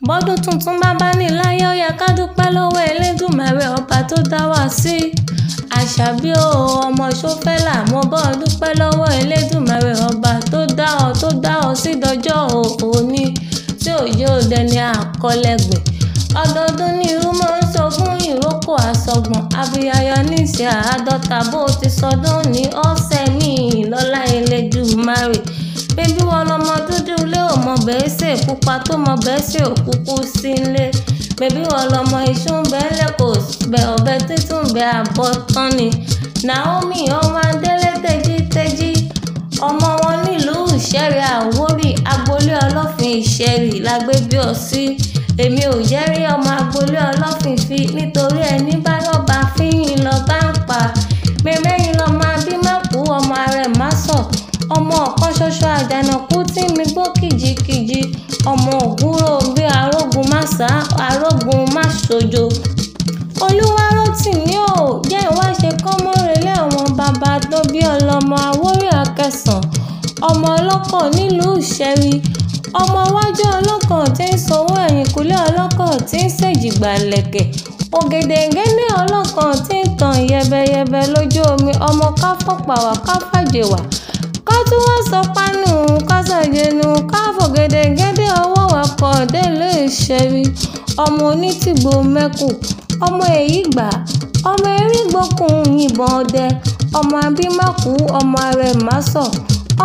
Bọ́dún tuntun bá ní láyé ó yẹ ká dúpẹ́ lọ́wọ́ Elédùmarè ọba tó dá wa sí. Àṣàbí o ọmọ Ṣófẹ́là mo bọ́ dúpẹ́ lọ́wọ́ Elédùmarè ọba tó dá ọ sí dọjọ́ òní tí òye òde ni àkọlẹ̀gbẹ̀. Ọdọọdún ní irú máa ń sọgún ìrókò àsọgbọ̀n abiyayọ níṣẹ́ àádọ́ta bó ti sọdún ní ọ̀sẹ̀ ní ìlọ́lá Elédùmarè. Bébí wọn lọmọ dúdú ilé ò mọ bẹ́ẹ̀ ṣe pupa tó mọ bẹ́ẹ̀ ṣe òkúkú sí ilé. Bébí wọn lọmọ iṣu ń bẹ́ẹ̀ lẹ́kọ̀ọ́ bẹ ọbẹ̀ títún bẹ àbọ̀ tán ni. Naomi ọmọ Adélé tẹ́jí ọmọ wọn nílùú Ìṣẹ́rí Àwórì agboolé Ọlọ́fin Ìṣẹ́rí la gbé bí ọ sí. Èmi ò jẹ́ rí ọmọ agboolé Ọlọ́fin fi nítorí ẹni bá lọ́ba fíyìn lọ bá ń pa. Mẹ́mẹ́yìn lọ́mọ Abímákù ọmọ Arẹ̀másọ̀ ọmọ ọ̀kan ṣoṣo àjànàkú tí mi gbó kìjikìji ọmọ ògúnrò bí arógun máṣá arógun máṣojo. Olúwarótìmí ò jẹ́ ìwá ṣe kọ́mọ́relé àwọn bàbá tó bí ọlọ́mọ Àwórì Akẹsàn ọmọ ọlọ́kọ̀ nílùú Ìṣẹ́rí ọmọ iwájú ọlọ́kọ̀ tí ń sanwó ẹ̀yìnkùlé ọlọ́kọ̀ tí ń ṣèjìgbà lẹ̀kẹ̀ ògèdèǹgédé ọlọ́kọ̀ tí ń tàn yẹbẹyẹbẹ lójú omi ọmọ káfọ́pàwà káfàjẹwà ká tún wá sọ pánù kásàjẹnu káfọ̀gèdèǹgédé ọwọ́ wakọ̀ délé Ìṣẹ́rí ọmọ onítìgbò mẹ́kù ọmọ Èyígbà ọmọ erígbókun yìnbọn ọdẹ ọmọ Abímákù ọmọ Arẹ̀másọ̀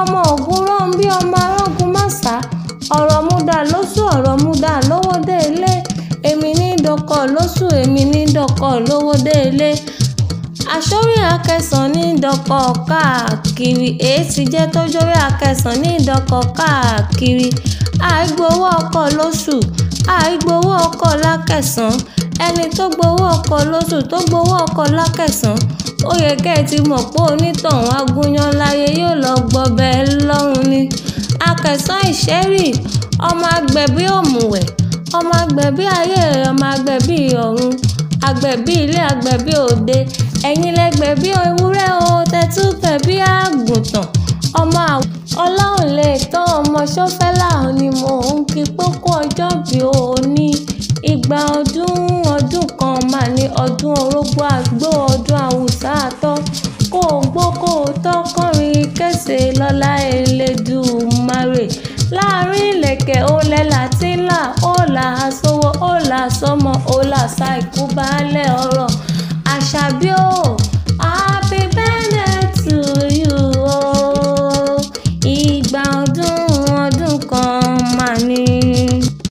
ọmọ Ògúnrọ̀mbí ọmọ arógun máṣá ọ̀rọ̀ múdà lóṣù ọ̀rọ̀ múdà lówó dé ilé èmi ní dọkọ̀ lóṣù èmi ní dọkọ̀ lówó dé ilé. Àṣórí Akẹsàn ní dọkọ̀ káàkiri èyí ti jẹ́ tójórí Akẹsàn ní dọkọ̀ káàkiri àìgbowó ọkọ̀ lóṣù àìgbowó ọkọ̀ lákẹsàn ẹni tó gbowó ọkọ̀ lóṣù tó gbowó ọkọ̀ lákẹsàn ó yẹ kẹ́ ẹ ti mọ̀ pé onítọ̀hún agúnyán láyé yóò lọ gbọbẹ̀ lọ́run ni. Akẹsàn Ìṣẹ́rí ọmọ agbẹ̀bí òmùwẹ̀ ọmọ agbẹ̀bí ayé ọmọ agbẹ̀bí ọ̀run agbẹ̀bí ilé agbẹ̀bí òde ẹ̀yin lẹ́gbẹ̀bí ewúrẹ́ o tẹ́tú gbẹ̀bí àgùntàn ọmọ Ọlọ́run lè tán ọmọ Ṣófẹ́là ni mò ń kí pókó ọjọ́ bí òní ìgbà ọdún kan mà ní ọdún orógbó àgbò ọdún àwùsá àtọ́ kó o gbó kó o tọ́ kọrin kése lọ́lá Elédùmarè láàrin ìlẹ̀kẹ̀ ó lẹ́la tí ń là ó là á sówó ó là á sọ́mọ ó là á sa ìkú baálẹ̀ ọ̀rọ̀